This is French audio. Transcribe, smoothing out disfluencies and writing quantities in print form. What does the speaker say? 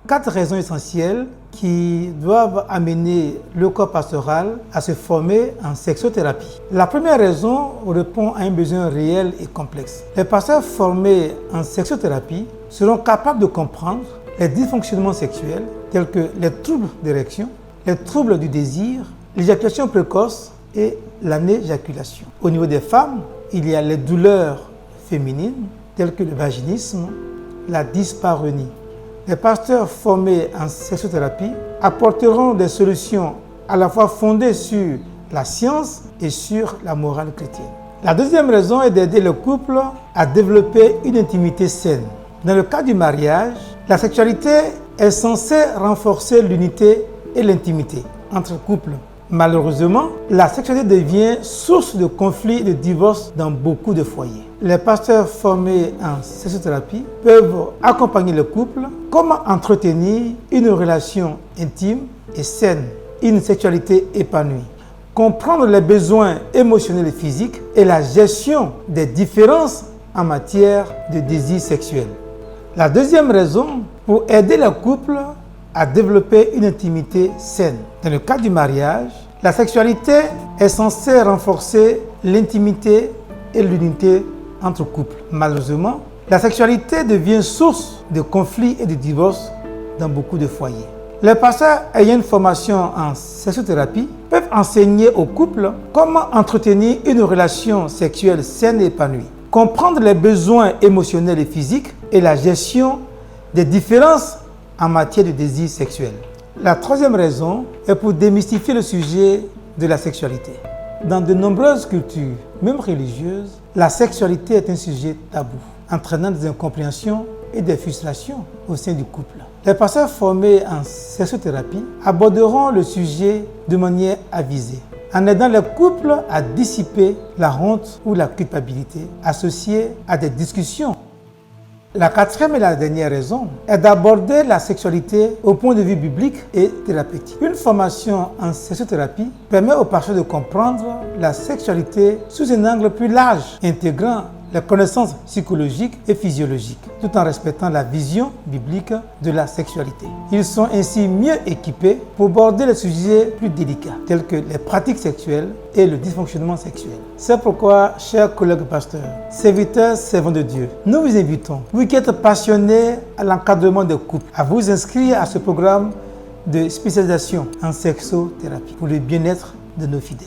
4 raisons essentielles qui doivent amener le corps pastoral à se former en sexothérapie. La première raison répond à un besoin réel et complexe. Les pasteurs formés en sexothérapie seront capables de comprendre les dysfonctionnements sexuels tels que les troubles d'érection, les troubles du désir, l'éjaculation précoce et l'anéjaculation. Au niveau des femmes, il y a les douleurs féminines telles que le vaginisme, la dyspareunie. Les pasteurs formés en sexothérapie apporteront des solutions à la fois fondées sur la science et sur la morale chrétienne. La deuxième raison est d'aider le couple à développer une intimité saine. Dans le cas du mariage, la sexualité est censée renforcer l'unité et l'intimité entre couples. Malheureusement, la sexualité devient source de conflits et de divorces dans beaucoup de foyers. Les pasteurs formés en sexothérapie peuvent accompagner le couple. Comment entretenir une relation intime et saine, une sexualité épanouie. Comprendre les besoins émotionnels et physiques et la gestion des différences en matière de désir sexuel. La deuxième raison, pour aider le couple à développer une intimité saine. Dans le cas du mariage, la sexualité est censée renforcer l'intimité et l'unité entre couples. Malheureusement, la sexualité devient source de conflits et de divorces dans beaucoup de foyers. Les pasteurs ayant une formation en sexothérapie peuvent enseigner aux couples comment entretenir une relation sexuelle saine et épanouie, comprendre les besoins émotionnels et physiques et la gestion des différences en matière de désir sexuel. La troisième raison est pour démystifier le sujet de la sexualité. Dans de nombreuses cultures, même religieuses, la sexualité est un sujet tabou, entraînant des incompréhensions et des frustrations au sein du couple. Les pasteurs formés en sexothérapie aborderont le sujet de manière avisée, en aidant les couples à dissiper la honte ou la culpabilité associée à des discussions. La quatrième et la dernière raison est d'aborder la sexualité au point de vue biblique et thérapeutique. Une formation en sexothérapie permet aux pasteurs de comprendre la sexualité sous un angle plus large, intégrant les connaissances psychologiques et physiologiques, tout en respectant la vision biblique de la sexualité. Ils sont ainsi mieux équipés pour aborder les sujets plus délicats, tels que les pratiques sexuelles et le dysfonctionnement sexuel. C'est pourquoi, chers collègues pasteurs, serviteurs, servants de Dieu, nous vous invitons, vous qui êtes passionnés à l'encadrement des couples, à vous inscrire à ce programme de spécialisation en sexothérapie pour le bien-être de nos fidèles.